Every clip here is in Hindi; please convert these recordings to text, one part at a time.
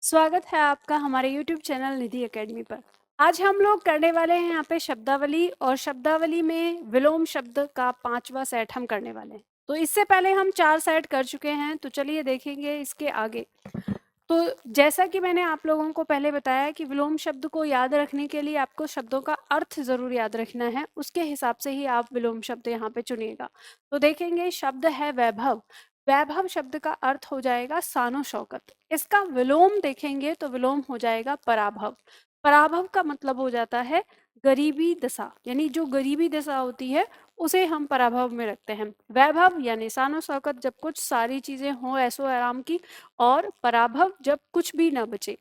स्वागत है आपका हमारे YouTube चैनल निधि एकेडमी पर। आज हम लोग करने वाले हैं यहाँ पे शब्दावली और शब्दावली में विलोम शब्द का 5वां सेट हम करने वाले हैं। तो इससे पहले हम 4 सेट कर चुके हैं, तो चलिए देखेंगे इसके आगे। तो जैसा कि मैंने आप लोगों को पहले बताया कि विलोम शब्द को याद रखने के लिए आपको शब्दों का अर्थ ज़रूर याद रखना है, उसके हिसाब से ही आप विलोम शब्द यहाँ पे चुनिएगा। तो देखेंगे शब्द है वैभव। वैभव शब्द का अर्थ हो जाएगा शानो शौकत। इसका विलोम देखेंगे तो विलोम हो जाएगा पराभव। पराभव का मतलब हो जाता है गरीबी दशा, यानी जो गरीबी दशा होती है उसे हम पराभव में रखते हैं। वैभव यानी शानो शौकत जब कुछ सारी चीजें हों ऐसो आराम की, और पराभव जब कुछ भी न बचे,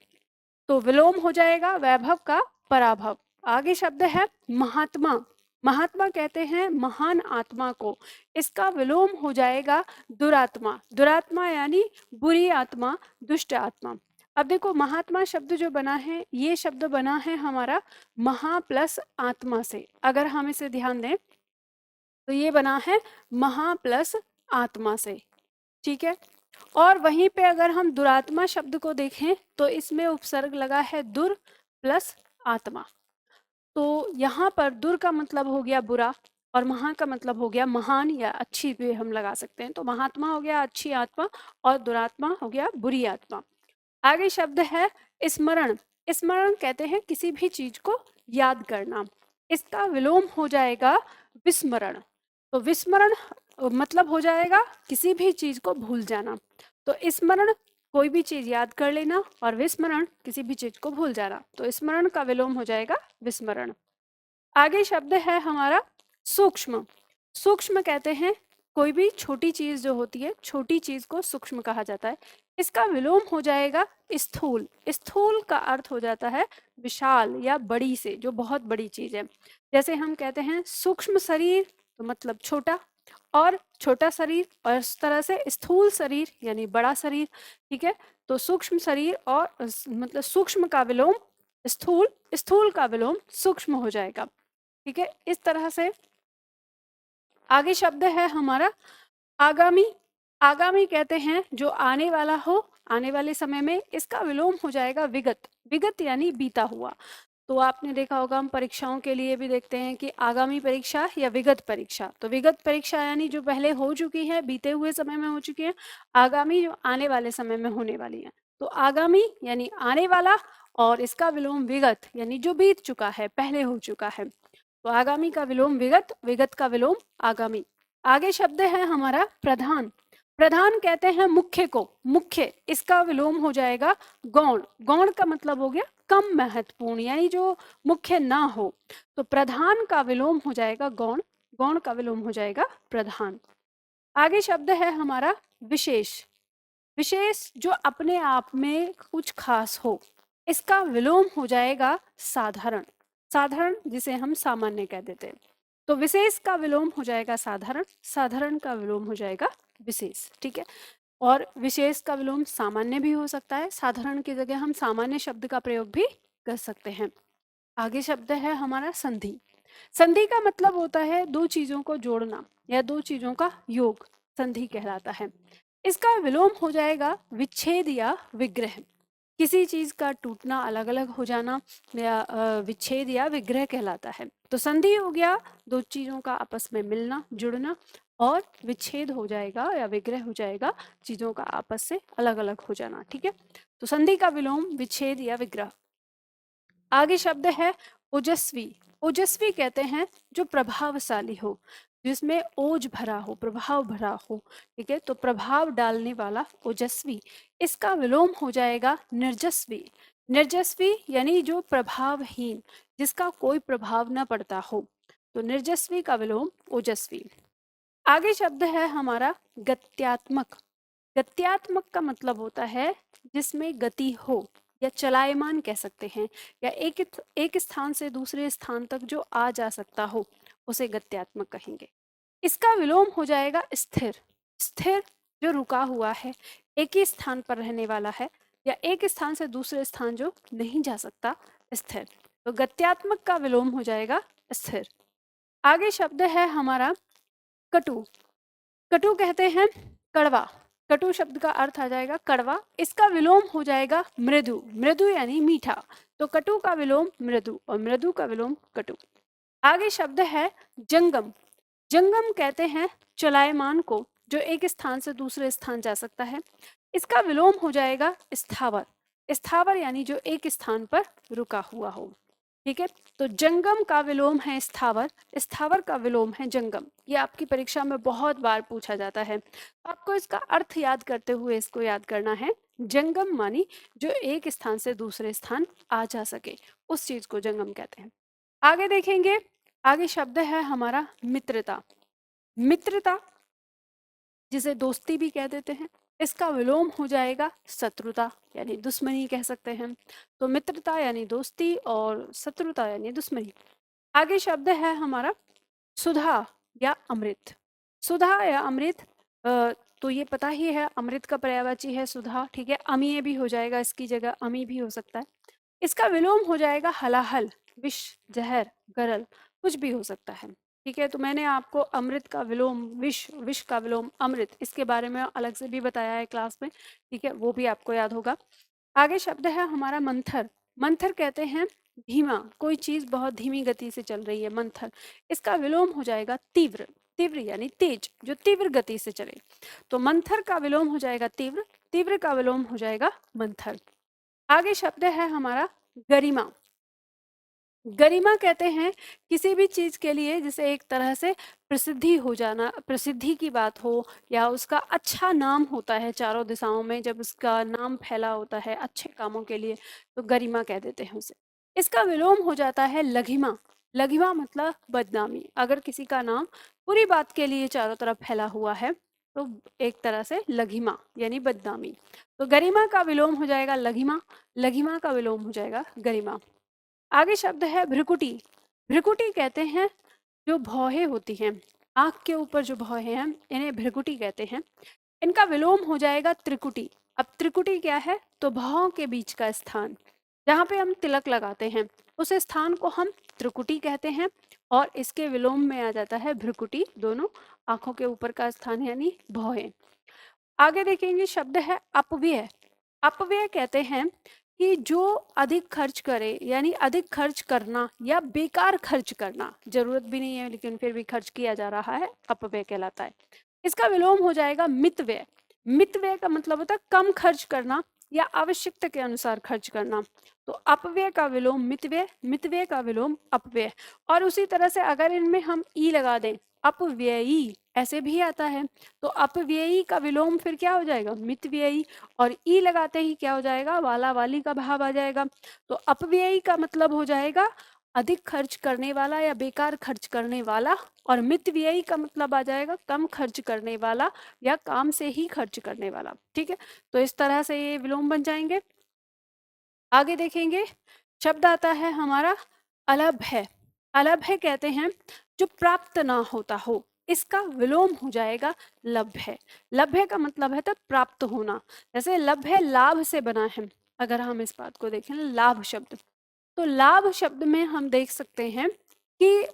तो विलोम हो जाएगा वैभव का पराभव। आगे शब्द है महात्मा। महात्मा कहते हैं महान आत्मा को। इसका विलोम हो जाएगा दुरात्मा। दुरात्मा यानी बुरी आत्मा, दुष्ट आत्मा। अब देखो महात्मा शब्द जो बना है, ये शब्द बना है हमारा महा प्लस आत्मा से। अगर हम इसे ध्यान दें तो ये बना है महा प्लस आत्मा से, ठीक है। और वहीं पे अगर हम दुरात्मा शब्द को देखें तो इसमें उपसर्ग लगा है दुर प्लस आत्मा। तो यहाँ पर दुर का मतलब हो गया बुरा और महा का मतलब हो गया महान या अच्छी भी हम लगा सकते हैं। तो महात्मा हो गया अच्छी आत्मा और दुरात्मा हो गया बुरी आत्मा। आगे शब्द है स्मरण। स्मरण कहते हैं किसी भी चीज को याद करना। इसका विलोम हो जाएगा विस्मरण। तो विस्मरण मतलब हो जाएगा किसी भी चीज को भूल जाना। तो स्मरण कोई भी चीज याद कर लेना और विस्मरण किसी भी चीज को भूल जाना। तो स्मरण का विलोम हो जाएगा विस्मरण। आगे शब्द है हमारा सूक्ष्म। सूक्ष्म कहते हैं कोई भी छोटी चीज जो होती है, छोटी चीज को सूक्ष्म कहा जाता है। इसका विलोम हो जाएगा स्थूल। स्थूल का अर्थ हो जाता है विशाल या बड़ी से, जो बहुत बड़ी चीज है। जैसे हम कहते हैं सूक्ष्म शरीर, तो मतलब छोटा, और छोटा शरीर, और इस तरह से स्थूल शरीर यानी बड़ा शरीर, ठीक है। तो सूक्ष्म शरीर और मतलब सूक्ष्म का विलोम स्थूल, स्थूल का विलोम सूक्ष्म हो जाएगा, ठीक है। इस तरह से आगे शब्द है हमारा आगामी। आगामी कहते हैं जो आने वाला हो, आने वाले समय में। इसका विलोम हो जाएगा विगत। विगत यानी बीता हुआ। तो आपने देखा होगा, हम परीक्षाओं के लिए भी देखते हैं कि आगामी परीक्षा या विगत परीक्षा। तो विगत परीक्षा यानी जो पहले हो चुकी है, बीते हुए समय में हो चुकी है। आगामी जो आने वाले समय में होने वाली है। तो आगामी यानी आने वाला, और इसका विलोम विगत यानी जो बीत चुका है, पहले हो चुका है। तो आगामी का विलोम विगत, विगत का विलोम आगामी। आगे शब्द है हमारा प्रधान। प्रधान कहते हैं मुख्य को। मुख्य, इसका विलोम हो जाएगा गौण। गौण का मतलब हो गया कम महत्वपूर्ण, यानी जो मुख्य ना हो। तो प्रधान का विलोम हो जाएगा गौण। गौण का विलोम हो जाएगा प्रधान। आगे शब्द है हमारा विशेष। विशेष जो अपने आप में कुछ खास हो। इसका विलोम हो जाएगा साधारण। साधारण जिसे हम सामान्य कह देते हैं। तो विशेष का विलोम हो जाएगा साधारण, साधारण का विलोम हो जाएगा विशेष, ठीक है। और विशेष का विलोम सामान्य भी हो सकता है, साधारण की जगह हम सामान्य शब्द का प्रयोग भी कर सकते हैं। आगे शब्द है हमारा संधि। संधि का मतलब होता है दो चीजों को जोड़ना या दो चीजों का योग, संधि कहलाता है। इसका विलोम हो जाएगा विच्छेद या विग्रह। किसी चीज का टूटना, अलग अलग हो जाना, या विच्छेद या विग्रह कहलाता है। तो संधि हो गया दो चीजों का आपस में मिलना, जुड़ना, और विच्छेद हो जाएगा या विग्रह हो जाएगा चीजों का आपस से अलग अलग हो जाना, ठीक है। तो संधि का विलोम विच्छेद या विग्रह। आगे शब्द है ओजस्वी। ओजस्वी कहते हैं जो प्रभावशाली हो, जिसमें ओज भरा हो, प्रभाव भरा हो, ठीक है। तो प्रभाव डालने वाला ओजस्वी। इसका विलोम हो जाएगा निर्जस्वी। निर्जस्वी यानी जो प्रभावहीन, जिसका कोई प्रभाव न पड़ता हो। तो निर्जस्वी का विलोम ओजस्वी। आगे शब्द है हमारा गत्यात्मक। गत्यात्मक का मतलब होता है जिसमें गति हो, या चलायमान कह सकते हैं, या एक स्थान से दूसरे स्थान तक जो आ जा सकता हो, उसे गत्यात्मक कहेंगे। इसका विलोम हो जाएगा स्थिर। स्थिर जो रुका हुआ है, एक ही स्थान पर रहने वाला है, या एक स्थान से दूसरे स्थान जो नहीं जा सकता, स्थिर। तो गत्यात्मक का विलोम हो जाएगा स्थिर। आगे शब्द है हमारा कटु। कटु कहते हैं कड़वा। कटु शब्द का अर्थ आ जाएगा कड़वा, इसका विलोम हो जाएगा मृदु, मृदु यानी मीठा, तो कटु का विलोम मृदु और मृदु का विलोम कटु। आगे शब्द है जंगम। जंगम कहते हैं चलायमान को, जो एक स्थान से दूसरे स्थान जा सकता है। इसका विलोम हो जाएगा स्थावर, स्थावर यानी जो एक स्थान पर रुका हुआ हो। ठीक है, तो जंगम का विलोम है स्थावर, स्थावर का विलोम है जंगम। ये आपकी परीक्षा में बहुत बार पूछा जाता है, आपको इसका अर्थ याद करते हुए इसको याद करना है। जंगम मानी जो एक स्थान से दूसरे स्थान आ जा सके, उस चीज को जंगम कहते हैं। आगे देखेंगे, आगे शब्द है हमारा मित्रता। मित्रता जिसे दोस्ती भी कह देते हैं, इसका विलोम हो जाएगा शत्रुता यानी दुश्मनी कह सकते हैं। तो मित्रता यानी दोस्ती और शत्रुता यानी दुश्मनी। आगे शब्द है हमारा सुधा या अमृत। सुधा या अमृत, तो ये पता ही है अमृत का पर्यायवाची है सुधा, ठीक है, अमीय भी हो जाएगा, इसकी जगह अमी भी हो सकता है। इसका विलोम हो जाएगा हलाहल, विष, जहर, गरल, कुछ भी हो सकता है। ठीक है, तो मैंने आपको अमृत का विलोम विष, विष का विलोम अमृत, इसके बारे में अलग से भी बताया है क्लास में, ठीक है, वो भी आपको याद होगा। आगे शब्द है हमारा मंथर। मंथर कहते हैं धीमा, कोई चीज बहुत धीमी गति से चल रही है, मंथर। इसका विलोम हो जाएगा तीव्र, तीव्र यानी तेज, जो तीव्र गति से चले। तो मंथर का विलोम हो जाएगा तीव्र, तीव्र का विलोम हो जाएगा मंथर। आगे शब्द है हमारा गरिमा। गरिमा कहते हैं किसी भी चीज के लिए जैसे एक तरह से प्रसिद्धि हो जाना, प्रसिद्धि की बात हो, या उसका अच्छा नाम होता है चारों दिशाओं में, जब उसका नाम फैला होता है अच्छे कामों के लिए, तो गरिमा कह देते हैं उसे। इसका विलोम हो जाता है लघिमा। लघिमा मतलब बदनामी, अगर किसी का नाम बुरी बात के लिए चारों तरफ फैला हुआ है तो एक तरह से लघिमा यानी बदनामी। तो गरिमा का विलोम हो जाएगा लघिमा, लघिमा का विलोम हो जाएगा गरिमा। आगे शब्द है भ्रिकुटी। भ्रिकुटी कहते हैं जो भौहें होती हैं, आंख के ऊपर जो भौहें हैं, इन्हें भ्रिकुटी कहते हैं। इनका विलोम हो जाएगा त्रिकुटी। अब त्रिकुटी क्या है, तो भौहों के बीच का स्थान, जहाँ पे हम तिलक लगाते हैं, उस स्थान को हम त्रिकुटी कहते हैं, और इसके विलोम में आ जाता है भ्रिकुटी, दोनों आंखों के ऊपर का स्थान यानी भौहें। आगे देखेंगे शब्द है अपव्यय। अपव्यय कहते हैं कि जो अधिक खर्च करे, यानी अधिक खर्च करना या बेकार खर्च करना, जरूरत भी नहीं है लेकिन फिर भी खर्च किया जा रहा है, अपव्यय कहलाता है। इसका विलोम हो जाएगा मितव्यय। मितव्यय का मतलब होता है कम खर्च करना या आवश्यकता के अनुसार खर्च करना। तो अपव्यय का विलोम मितव्यय, मितव्यय का विलोम अपव्यय। और उसी तरह से अगर इनमें हम ई लगा दें, अपव्ययी ऐसे भी आता है, तो अपव्ययी का विलोम फिर क्या हो जाएगा, मितव्ययी, और ई लगाते ही क्या हो जाएगा, वाला वाली का भाव आ जाएगा। तो अपव्ययी का मतलब हो जाएगा अधिक खर्च करने वाला या बेकार खर्च करने वाला, और मितव्ययी का मतलब आ जाएगा कम खर्च करने वाला या काम से ही खर्च करने वाला। ठीक है, तो इस तरह से ये विलोम बन जाएंगे। आगे देखेंगे, शब्द आता है हमारा अलभ्य। अलभ्य कहते हैं जो प्राप्त ना होता हो, इसका विलोम हो जाएगा लभ्य। लभ्य का मतलब है तो प्राप्त होना, जैसे लभ्य लाभ से बना है। अगर हम इस बात को देखें लाभ शब्द, तो लाभ शब्द में हम देख सकते हैं कि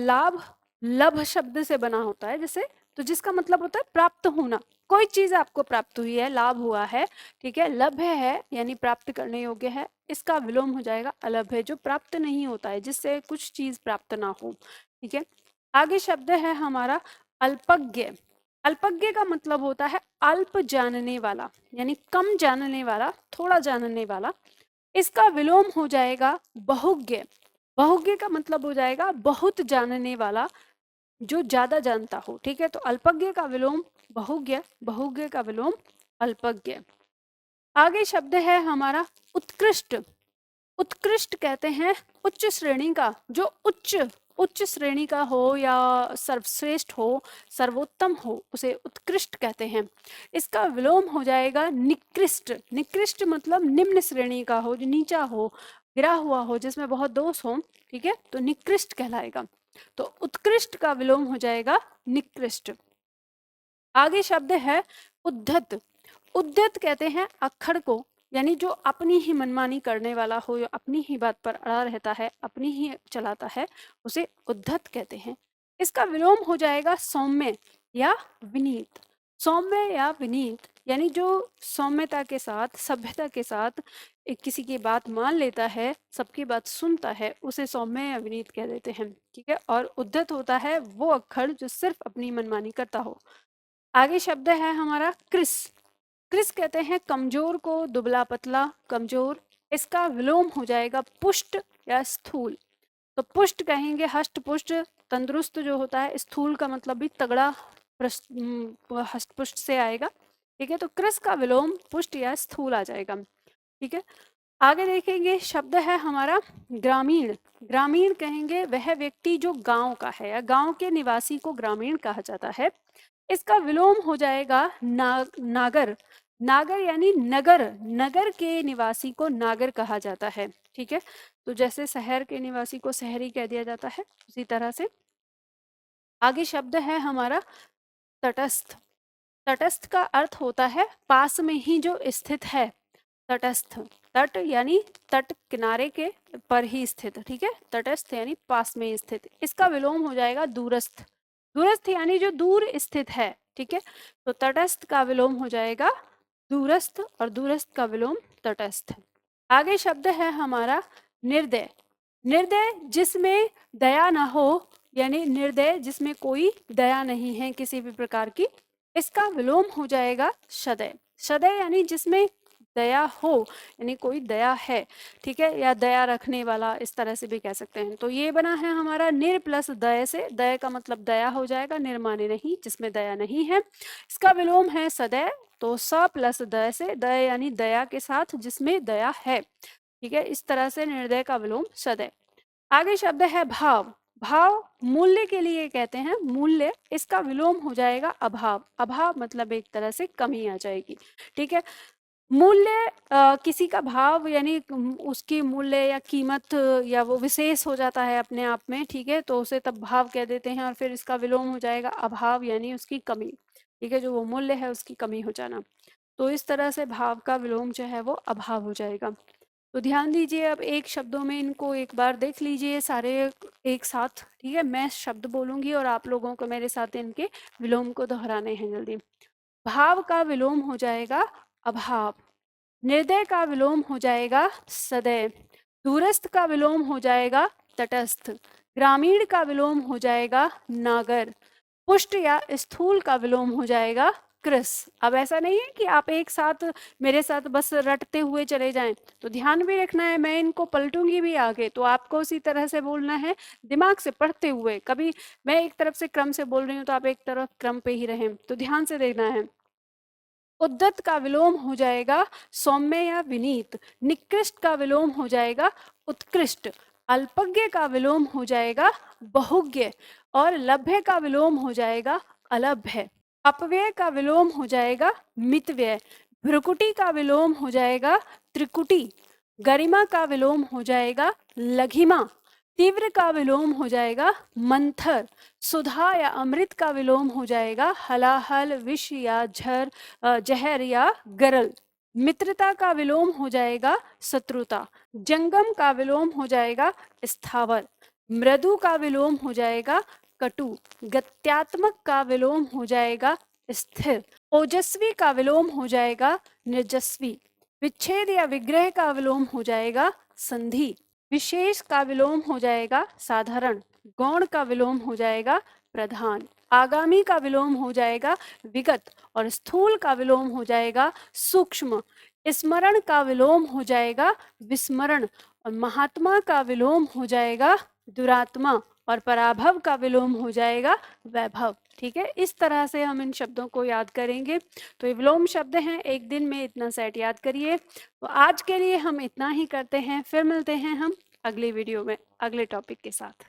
लाभ लभ शब्द से बना होता है, जैसे, तो जिसका मतलब होता है प्राप्त होना, कोई चीज आपको प्राप्त हुई है, लाभ हुआ है, ठीक है, लभ्य है यानी प्राप्त करने योग्य है, इसका विलोम हो जाएगा अलभ्य, जो प्राप्त नहीं होता है, जिससे कुछ चीज प्राप्त ना हो। ठीक है, आगे शब्द है हमारा अल्पज्ञ। अल्पज्ञ का मतलब होता है अल्प जानने वाला, यानी कम जानने वाला, थोड़ा जानने वाला। इसका विलोम हो जाएगा बहुज्ञ। बहुज्ञ का मतलब हो जाएगा बहुत जानने वाला, जो ज्यादा जानता हो। ठीक है, तो अल्पज्ञ का विलोम बहुज्ञ, बहुज्ञ का विलोम अल्पज्ञ। आगे शब्द है हमारा उत्कृष्ट। उत्कृष्ट कहते हैं उच्च श्रेणी का, जो उच्च उच्च श्रेणी का हो या सर्वश्रेष्ठ हो, सर्वोत्तम हो, उसे उत्कृष्ट कहते हैं। इसका विलोम हो जाएगा निकृष्ट। निकृष्ट मतलब निम्न श्रेणी का हो, जो नीचा हो, गिरा हुआ हो, जिसमें बहुत दोष हो। ठीक है, तो निकृष्ट कहलाएगा। तो उत्कृष्ट का विलोम हो जाएगा निकृष्ट। आगे शब्द है उद्धत। उद्धत कहते हैं अक्खड़ को, यानी जो अपनी ही मनमानी करने वाला हो, जो अपनी ही बात पर अड़ा रहता है, अपनी ही चलाता है, उसे उद्धत कहते हैं। इसका विलोम हो जाएगा सौम्य या विनीत। सौम्य या विनीत यानी जो सौम्यता के साथ, सभ्यता के साथ एक किसी की बात मान लेता है, सबकी बात सुनता है, उसे सौम्य या विनीत कह देते हैं। ठीक है, और उद्धत होता है वो अक्खड़ जो सिर्फ अपनी मनमानी करता हो। आगे शब्द है हमारा क्रिस। क्रिस कहते हैं कमजोर को, दुबला पतला, कमजोर। इसका विलोम हो जाएगा पुष्ट या स्थूल। तो पुष्ट कहेंगे हष्ट पुष्ट, तंदुरुस्त जो होता है। स्थूल का मतलब भी तगड़ा, हष्ट पुष्ट से आएगा। ठीक है, तो क्रिस का विलोम पुष्ट या स्थूल आ जाएगा। ठीक है, आगे देखेंगे शब्द है हमारा ग्रामीण। ग्रामीण कहेंगे वह व्यक्ति जो गांव का है या गांव के निवासी को ग्रामीण कहा जाता है। इसका विलोम हो जाएगा नागर। नागर यानी नगर, नगर के निवासी को नागर कहा जाता है। ठीक है, तो जैसे शहर के निवासी को शहरी कह दिया जाता है, उसी तरह से। आगे शब्द है हमारा तटस्थ। तटस्थ का अर्थ होता है पास में ही जो स्थित है, तटस्थ। तट यानी तट किनारे के पर ही स्थित। ठीक है, तटस्थ यानी पास में स्थित। इसका विलोम हो जाएगा दूरस्थ। दूरस्थ यानी जो दूर स्थित है। ठीक है, तो तटस्थ का विलोम हो जाएगा दूरस्थ और दूरस्थ का विलोम तटस्थ। आगे शब्द है हमारा निर्दय। निर्दय जिसमें दया ना हो, यानी निर्दय जिसमें कोई दया नहीं है किसी भी प्रकार की। इसका विलोम हो जाएगा सदय। सदय यानी जिसमें दया हो, यानी कोई दया है। ठीक है, या दया रखने वाला, इस तरह से भी कह सकते हैं। तो ये बना है हमारा निर प्लस दय से। दय का मतलब दया हो जाएगा, निर्माने नहीं, जिसमें दया नहीं है। इसका विलोम है सदय, तो स प्लस दय से, दय यानी दया के साथ जिसमें दया है। ठीक है, इस तरह से निर्दय का विलोम सदय। आगे शब्द है भाव। भाव मूल्य के लिए कहते हैं, मूल्य। इसका विलोम हो जाएगा अभाव। अभाव मतलब एक तरह से कमी आ जाएगी। ठीक है, मूल्य किसी का भाव यानी उसकी मूल्य या कीमत या वो विशेष हो जाता है अपने आप में। ठीक है, तो उसे तब भाव कह देते हैं, और फिर इसका विलोम हो जाएगा अभाव यानी उसकी कमी। ठीक है, जो वो मूल्य है उसकी कमी हो जाना। तो इस तरह से भाव का विलोम जो है वो अभाव हो जाएगा। तो ध्यान दीजिए, अब एक शब्दों में इनको एक बार देख लीजिए सारे एक साथ। ठीक है, मैं शब्द बोलूंगी और आप लोगों को मेरे साथ इनके विलोम को दोहराने हैं जल्दी। भाव का विलोम हो जाएगा अभाव। निर्दय का विलोम हो जाएगा सदैव। दूरस्थ का विलोम हो जाएगा तटस्थ। ग्रामीण का विलोम हो जाएगा नागर। पुष्ट या स्थूल का विलोम हो जाएगा कृस। अब ऐसा नहीं है कि आप एक साथ मेरे साथ बस रटते हुए चले जाएं, तो ध्यान भी रखना है, मैं इनको पलटूंगी भी आगे, तो आपको उसी तरह से बोलना है, दिमाग से पढ़ते हुए। कभी मैं एक तरफ से क्रम से बोल रही हूँ तो आप एक तरफ क्रम पे ही रहें, तो ध्यान से देखना है। उद्धत का विलोम हो जाएगा सौम्य या विनीत। निकृष्ट का विलोम हो जाएगा उत्कृष्ट। अल्पज्ञ का विलोम हो जाएगा बहुज्ञ, और लभ्य का विलोम हो जाएगा अलभ्य। अपव्यय का विलोम हो जाएगा मितव्यय। भ्रुकुटी का विलोम हो जाएगा त्रिकुटी। गरिमा का विलोम हो जाएगा लघिमा। तीव्र का विलोम हो जाएगा मंथर। सुधा या अमृत का विलोम हो जाएगा हलाहल, विष या जहर या गरल। मित्रता का विलोम हो जाएगा शत्रुता। जंगम का विलोम हो जाएगा स्थावर। मृदु का विलोम हो जाएगा कटु। गत्यात्मक का विलोम हो जाएगा स्थिर। ओजस्वी का विलोम हो जाएगा निर्जस्वी। विच्छेद या विग्रह का विलोम हो जाएगा संधि। विशेष का विलोम हो जाएगा साधारण। गौण का विलोम हो जाएगा प्रधान। आगामी का विलोम हो जाएगा विगत, और स्थूल का विलोम हो जाएगा सूक्ष्म। स्मरण का विलोम हो जाएगा विस्मरण, और महात्मा का विलोम हो जाएगा दुरात्मा, और पराभव का विलोम हो जाएगा वैभव। ठीक है, इस तरह से हम इन शब्दों को याद करेंगे। तो ये विलोम शब्द हैं, एक दिन में इतना सेट याद करिए। तो आज के लिए हम इतना ही करते हैं, फिर मिलते हैं हम अगली वीडियो में अगले टॉपिक के साथ।